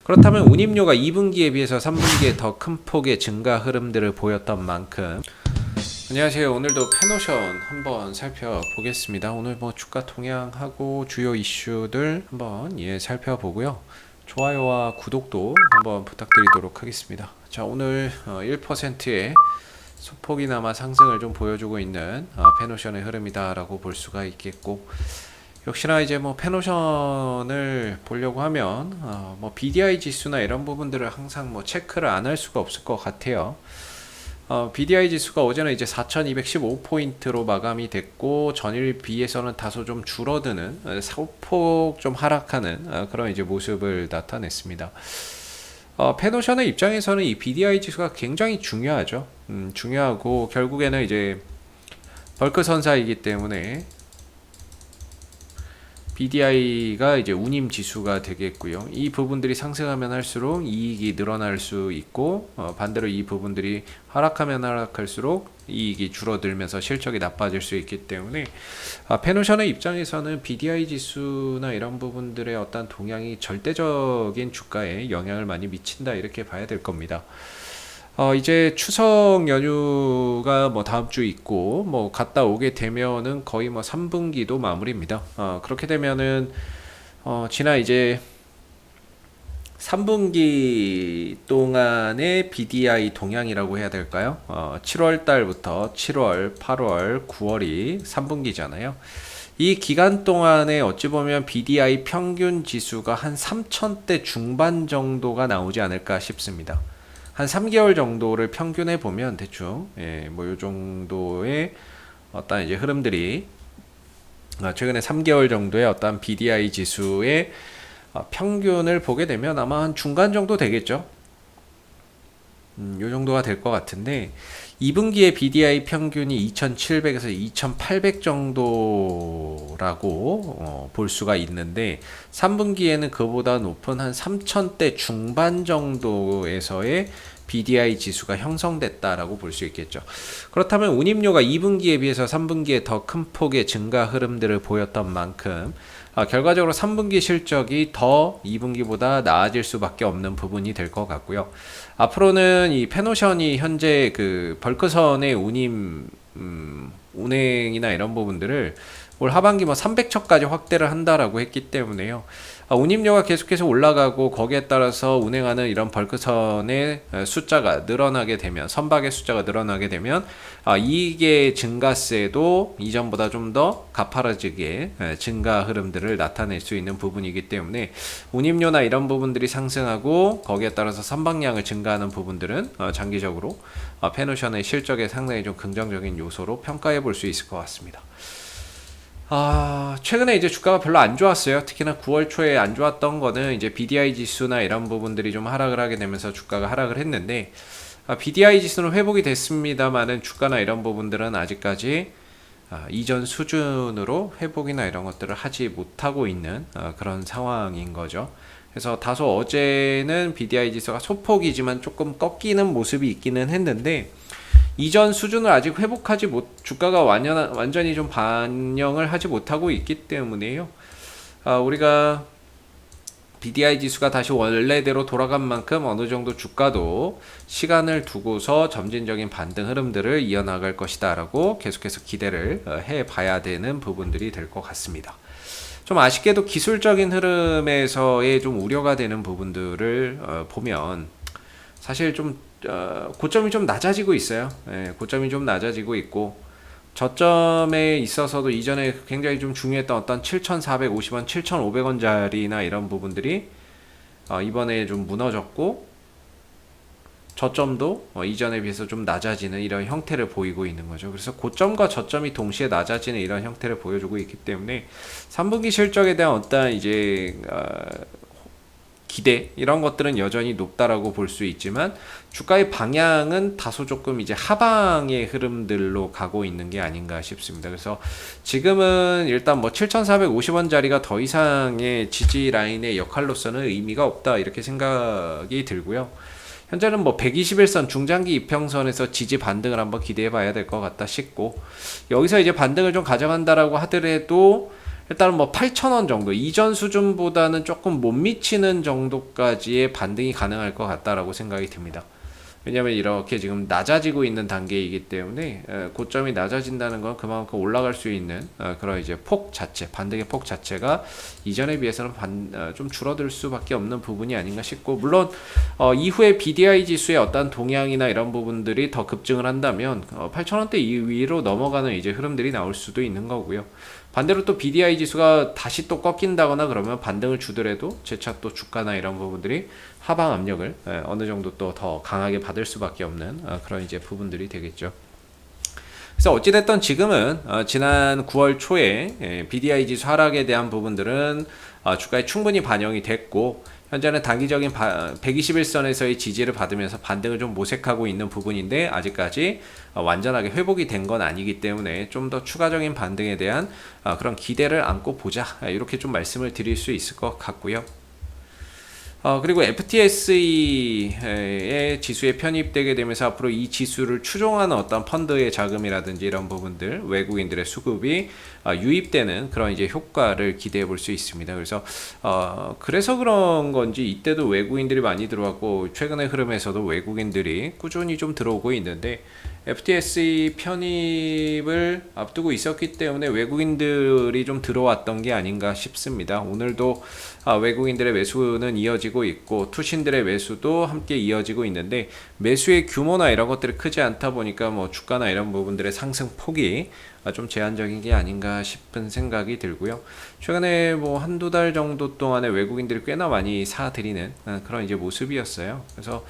그렇다면 운임료가 2분기에 비해서 3분기에 더 큰 폭의 증가 흐름들을 보였던 만큼 안녕하세요. 오늘도 페노션 한번 살펴보겠습니다. 오늘 뭐 주가 동향하고 주요 이슈들 한번 살펴보고요. 좋아요와 구독도 한번 부탁드리도록 하겠습니다. 자, 오늘 1%의 소폭이나마 상승을 좀 보여주고 있는 페노션의 흐름이다라고 볼 수가 있겠고, 역시나 이제 뭐 페노션을 보려고 하면 뭐 BDI 지수나 이런 부분들을 항상 뭐 체크를 안 할 수가 없을 것 같아요. BDI 지수가 어제는 이제 4,215포인트로 마감이 됐고, 전일 비해서는 다소 좀 줄어드는, 소폭 좀 하락하는 그런 이제 모습을 나타냈습니다. 페노션의 입장에서는 이 BDI 지수가 굉장히 중요하죠. 중요하고 결국에는 이제 벌크 선사이기 때문에 BDI가 이제 운임 지수가 되겠고요. 이 부분들이 상승하면 할수록 이익이 늘어날 수 있고, 반대로 이 부분들이 하락하면 하락할수록 이익이 줄어들면서 실적이 나빠질 수 있기 때문에 페노션의 입장에서는 BDI 지수나 이런 부분들의 어떤 동향이 절대적인 주가에 영향을 많이 미친다, 이렇게 봐야 될 겁니다. 이제 추석 연휴가 뭐 다음 주 있고, 뭐 갔다 오게 되면은 거의 뭐 3분기도 마무리입니다. 그렇게 되면은 지난 이제 3분기 동안의 BDI 동향이라고 해야 될까요? 7월 달부터 7월, 8월, 9월이 3분기잖아요. 이 기간 동안에 어찌 보면 BDI 평균 지수가 한 3,000대 중반 정도가 나오지 않을까 싶습니다. 한 3개월 정도를 평균해 보면 대충 뭐 요 정도의 어떤 이제 흐름들이 최근에 3개월 정도의 어떤 BDI 지수의 평균을 보게 되면 아마 한 중간 정도 되겠죠. 요 정도가 될 것 같은데, 2분기의 BDI 평균이 2,700에서 2,800 정도라고 볼 수가 있는데, 3분기에는 그보다 높은 한 3,000대 중반 정도에서의 BDI 지수가 형성됐다라고 볼 수 있겠죠. 그렇다면 운임료가 2분기에 비해서 3분기에 더 큰 폭의 증가 흐름들을 보였던 만큼 결과적으로 3분기 실적이 더 2분기보다 나아질 수밖에 없는 부분이 될 것 같고요. 앞으로는 이 페노션이 현재 그 벌크선의 운임 운행이나 이런 부분들을 올 하반기 뭐 300척까지 확대를 한다라고 했기 때문에요. 운임료가 계속해서 올라가고 거기에 따라서 운행하는 이런 벌크선의 숫자가 늘어나게 되면, 선박의 숫자가 늘어나게 되면 이익의 증가세도 이전보다 좀 더 가파라지게 증가 흐름들을 나타낼 수 있는 부분이기 때문에, 운임료나 이런 부분들이 상승하고 거기에 따라서 선박량을 증가하는 부분들은 장기적으로 페노션의 실적에 상당히 좀 긍정적인 요소로 평가해 볼 수 있을 것 같습니다. 최근에 이제 주가가 별로 안 좋았어요. 특히나 9월 초에 안 좋았던 거는 이제 BDI 지수나 이런 부분들이 좀 하락을 하게 되면서 주가가 하락을 했는데, BDI 지수는 회복이 됐습니다만은 주가나 이런 부분들은 아직까지 이전 수준으로 회복이나 이런 것들을 하지 못하고 있는 그런 상황인 거죠. 그래서 다소 어제는 BDI 지수가 소폭이지만 조금 꺾이는 모습이 있기는 했는데, 이전 수준을 아직 회복하지 주가가 완전히 좀 반영을 하지 못하고 있기 때문에요. 우리가 BDI 지수가 다시 원래대로 돌아간 만큼 어느 정도 주가도 시간을 두고서 점진적인 반등 흐름들을 이어나갈 것이다 라고 계속해서 기대를 해봐야 되는 부분들이 될 것 같습니다. 좀 아쉽게도 기술적인 흐름에서의 좀 우려가 되는 부분들을 보면 사실 좀 고점이 좀 낮아지고 있어요. 고점이 좀 낮아지고 있고, 저점에 있어서도 이전에 굉장히 좀 중요했던 어떤 7,450원, 7,500원짜리나 이런 부분들이 이번에 좀 무너졌고, 저점도 이전에 비해서 좀 낮아지는 이런 형태를 보이고 있는 거죠. 그래서 고점과 저점이 동시에 낮아지는 이런 형태를 보여주고 있기 때문에 3분기 실적에 대한 어떤 이제 기대 이런 것들은 여전히 높다라고 볼 수 있지만, 주가의 방향은 다소 조금 이제 하방의 흐름들로 가고 있는 게 아닌가 싶습니다. 그래서 지금은 일단 뭐 7,450원짜리가 더 이상의 지지 라인의 역할로서는 의미가 없다, 이렇게 생각이 들고요. 현재는 뭐 121선 중장기 이평선에서 지지 반등을 한번 기대해 봐야 될 것 같다 싶고, 여기서 이제 반등을 좀 가져간다라고 하더라도 일단은 뭐 8,000원 정도 이전 수준보다는 조금 못 미치는 정도까지의 반등이 가능할 것 같다라고 생각이 듭니다. 왜냐면 이렇게 지금 낮아지고 있는 단계이기 때문에 고점이 낮아진다는 건 그만큼 올라갈 수 있는 그런 이제 폭 자체, 반등의 폭 자체가 이전에 비해서는 좀 줄어들 수밖에 없는 부분이 아닌가 싶고, 물론 이후에 BDI 지수의 어떤 동향이나 이런 부분들이 더 급증을 한다면 8,000원대 위로 넘어가는 이제 흐름들이 나올 수도 있는 거고요. 반대로 또 BDI 지수가 다시 또 꺾인다거나 그러면 반등을 주더라도 재차 또 주가나 이런 부분들이 하방 압력을 어느 정도 또 더 강하게 받을 수밖에 없는 그런 이제 부분들이 되겠죠. 그래서 어찌됐든 지금은 지난 9월 초에 BDI 지수 하락에 대한 부분들은 주가에 충분히 반영이 됐고, 현재는 단기적인 121선에서의 지지를 받으면서 반등을 좀 모색하고 있는 부분인데, 아직까지 완전하게 회복이 된 건 아니기 때문에 좀 더 추가적인 반등에 대한 그런 기대를 안고 보자, 이렇게 좀 말씀을 드릴 수 있을 것 같고요. 그리고 FTSE의 지수에 편입되게 되면서 앞으로 이 지수를 추종하는 어떤 펀드의 자금이라든지 이런 부분들, 외국인들의 수급이 유입되는 그런 이제 효과를 기대해 볼 수 있습니다. 그래서 그런 건지 이때도 외국인들이 많이 들어왔고, 최근의 흐름에서도 외국인들이 꾸준히 좀 들어오고 있는데, FTSE 편입을 앞두고 있었기 때문에 외국인들이 좀 들어왔던 게 아닌가 싶습니다. 오늘도 외국인들의 매수는 이어지고 있고, 투신들의 매수도 함께 이어지고 있는데, 매수의 규모나 이런 것들이 크지 않다 보니까 뭐 주가나 이런 부분들의 상승 폭이 좀 제한적인 게 아닌가 싶은 생각이 들고요. 최근에 뭐 한두 달 정도 동안에 외국인들이 꽤나 많이 사들이는 그런 이제 모습이었어요. 그래서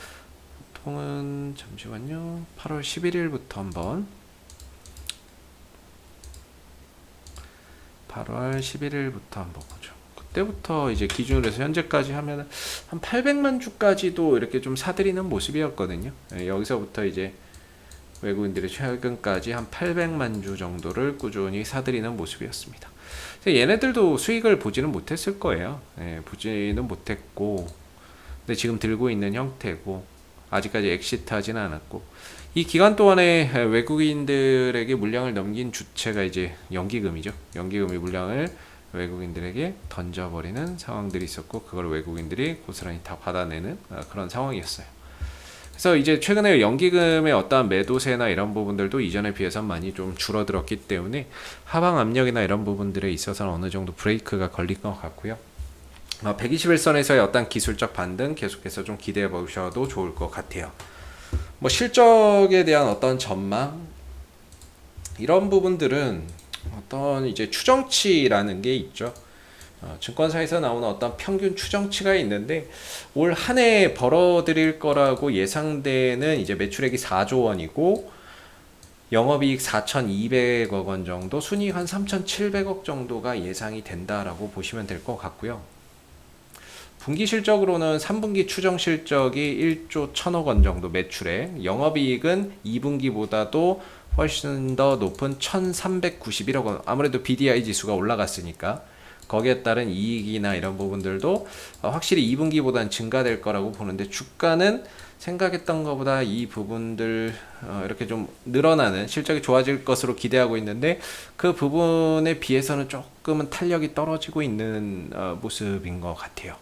보통은 잠시만요. 8월 11일부터 한번 8월 11일부터 한번 보죠. 그때부터 이제 기준으로 해서 현재까지 하면 한 800만 주까지도 이렇게 좀 사들이는 모습이었거든요. 여기서부터 이제 외국인들이 최근까지 한 800만 주 정도를 꾸준히 사들이는 모습이었습니다. 얘네들도 수익을 보지는 못했을 거예요. 보지는 못했고, 근데 지금 들고 있는 형태고, 아직까지 엑시트하지는 않았고, 이 기간 동안에 외국인들에게 물량을 넘긴 주체가 이제 연기금이죠. 연기금이 물량을 외국인들에게 던져버리는 상황들이 있었고, 그걸 외국인들이 고스란히 다 받아내는 그런 상황이었어요. 그래서 이제 최근에 연기금의 어떠한 매도세나 이런 부분들도 이전에 비해서 많이 좀 줄어들었기 때문에 하방 압력이나 이런 부분들에 있어서는 어느 정도 브레이크가 걸릴 것 같고요. 121선에서의 어떤 기술적 반등 계속해서 좀 기대해 보셔도 좋을 것 같아요. 뭐 실적에 대한 어떤 전망, 이런 부분들은 어떤 이제 추정치라는 게 있죠. 증권사에서 나오는 어떤 평균 추정치가 있는데, 올 한 해 벌어들일 거라고 예상되는 이제 매출액이 4조 원이고 영업이익 4,200억 원 정도, 순이익 한 3,700억 정도가 예상이 된다라고 보시면 될 것 같고요. 분기 실적으로는 3분기 추정 실적이 1조 1,000억 원 정도 매출액, 영업이익은 2분기보다도 훨씬 더 높은 1,391억 원, 아무래도 BDI 지수가 올라갔으니까 거기에 따른 이익이나 이런 부분들도 확실히 2분기보다는 증가될 거라고 보는데, 주가는 생각했던 것보다 이 부분들 이렇게 좀 늘어나는 실적이 좋아질 것으로 기대하고 있는데, 그 부분에 비해서는 조금은 탄력이 떨어지고 있는 모습인 것 같아요.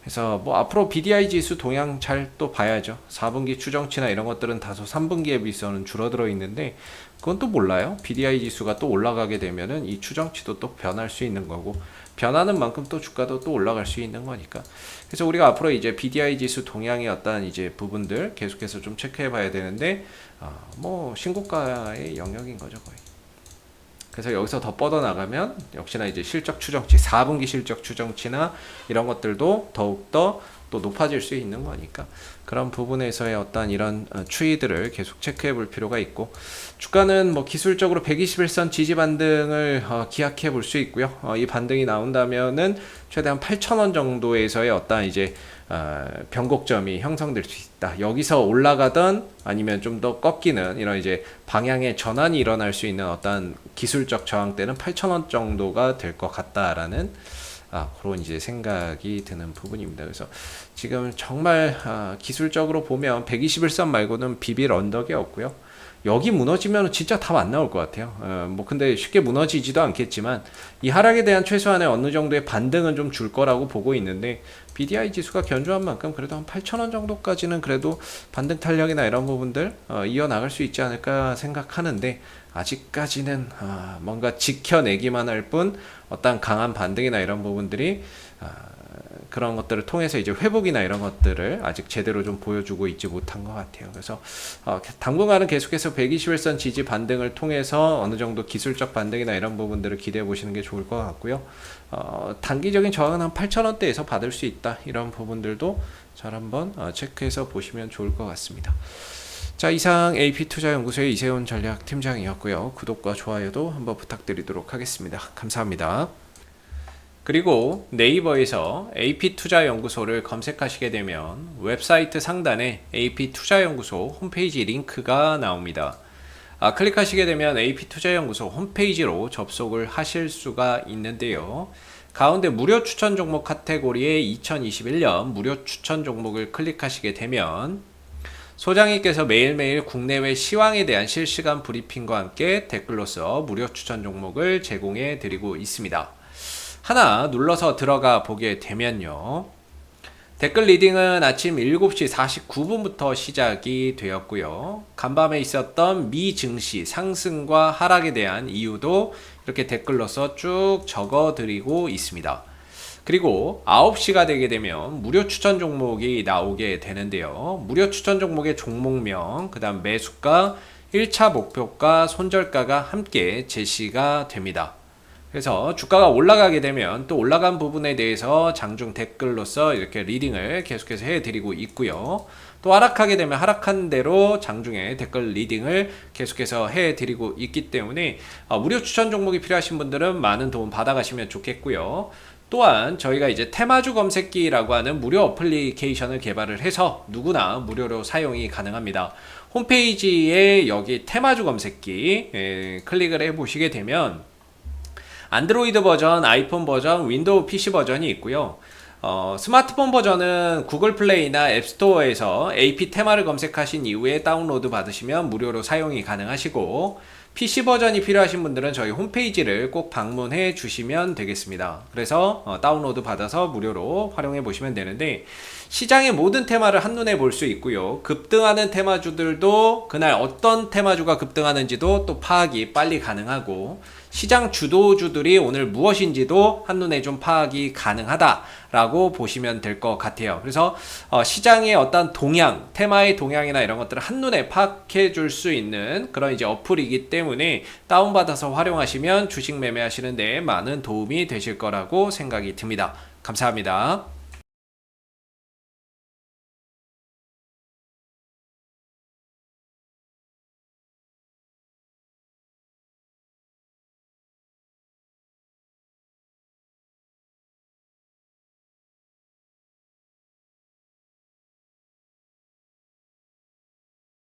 그래서 뭐 앞으로 BDI 지수 동향 잘 또 봐야죠. 4분기 추정치나 이런 것들은 다소 3분기에 비해서는 줄어들어 있는데, 그건 또 몰라요. BDI 지수가 또 올라가게 되면은 이 추정치도 또 변할 수 있는 거고, 변하는 만큼 또 주가도 또 올라갈 수 있는 거니까. 그래서 우리가 앞으로 이제 BDI 지수 동향의 어떤 이제 부분들 계속해서 좀 체크해 봐야 되는데, 뭐 신고가의 영역인 거죠, 거의. 그래서 여기서 더 뻗어나가면 역시나 이제 실적 추정치, 4분기 실적 추정치나 이런 것들도 더욱더 또 높아질 수 있는 거니까, 그런 부분에서의 어떤 이런 추이들을 계속 체크해 볼 필요가 있고, 주가는 뭐 기술적으로 121선 지지 반등을 기약해 볼 수 있고요. 이 반등이 나온다면은 최대한 8,000원 정도에서의 어떤 이제 변곡점이 형성될 수 있다. 여기서 올라가던 아니면 좀 더 꺾이는 이런 이제 방향의 전환이 일어날 수 있는 어떤 기술적 저항대는 8,000원 정도가 될 것 같다라는 그런 이제 생각이 드는 부분입니다. 그래서 지금 정말 기술적으로 보면 121선 말고는 비빌 언덕이 없고요. 여기 무너지면 진짜 답 안 나올 것 같아요. 뭐 근데 쉽게 무너지지도 않겠지만 이 하락에 대한 최소한의 어느 정도의 반등은 좀 줄 거라고 보고 있는데 BDI 지수가 견조한 만큼 그래도 한 8,000원 정도까지는 그래도 반등 탄력이나 이런 부분들 이어나갈 수 있지 않을까 생각하는데 아직까지는 뭔가 지켜내기만 할 뿐 어떤 강한 반등이나 이런 부분들이 그런 것들을 통해서 이제 회복이나 이런 것들을 아직 제대로 좀 보여주고 있지 못한 것 같아요. 그래서 당분간은 계속해서 121선 지지 반등을 통해서 어느 정도 기술적 반등이나 이런 부분들을 기대해 보시는 게 좋을 것 같고요. 단기적인 저항은 한 8,000원대에서 받을 수 있다. 이런 부분들도 잘 한번 체크해서 보시면 좋을 것 같습니다. 자, 이상 AP투자연구소의 이세훈 전략팀장이었고요. 구독과 좋아요도 한번 부탁드리도록 하겠습니다. 감사합니다. 그리고 네이버에서 AP투자연구소를 검색하시게 되면 웹사이트 상단에 AP투자연구소 홈페이지 링크가 나옵니다. 클릭하시게 되면 AP투자연구소 홈페이지로 접속을 하실 수가 있는데요. 가운데 무료 추천 종목 카테고리에 2021년 무료 추천 종목을 클릭하시게 되면 소장님께서 매일매일 국내외 시황에 대한 실시간 브리핑과 함께 댓글로서 무료 추천 종목을 제공해 드리고 있습니다. 하나 눌러서 들어가 보게 되면요. 댓글 리딩은 아침 7시 49분부터 시작이 되었고요. 간밤에 있었던 미 증시 상승과 하락에 대한 이유도 이렇게 댓글로서 쭉 적어 드리고 있습니다. 그리고 9시가 되게 되면 무료 추천 종목이 나오게 되는데요. 무료 추천 종목의 종목명, 그 다음 매수가, 1차 목표가, 손절가가 함께 제시가 됩니다. 그래서 주가가 올라가게 되면 또 올라간 부분에 대해서 장중 댓글로서 이렇게 리딩을 계속해서 해드리고 있고요. 또 하락하게 되면 하락한 대로 장중에 댓글 리딩을 계속해서 해드리고 있기 때문에 무료 추천 종목이 필요하신 분들은 많은 도움 받아가시면 좋겠고요. 또한 저희가 이제 테마주 검색기라고 하는 무료 어플리케이션을 개발을 해서 누구나 무료로 사용이 가능합니다. 홈페이지에 여기 테마주 검색기 클릭을 해 보시게 되면 안드로이드 버전, 아이폰 버전, 윈도우 PC 버전이 있고요. 스마트폰 버전은 구글 플레이나 앱스토어에서 AP 테마를 검색하신 이후에 다운로드 받으시면 무료로 사용이 가능하시고, PC 버전이 필요하신 분들은 저희 홈페이지를 꼭 방문해 주시면 되겠습니다. 그래서 다운로드 받아서 무료로 활용해 보시면 되는데, 시장의 모든 테마를 한눈에 볼 수 있고요. 급등하는 테마주들도 그날 어떤 테마주가 급등하는지도 또 파악이 빨리 가능하고, 시장 주도주들이 오늘 무엇인지도 한눈에 좀 파악이 가능하다라고 보시면 될 것 같아요. 그래서 시장의 어떤 동향, 테마의 동향이나 이런 것들을 한눈에 파악해 줄 수 있는 그런 이제 어플이기 때문에 다운받아서 활용하시면 주식 매매하시는 데 많은 도움이 되실 거라고 생각이 듭니다. 감사합니다.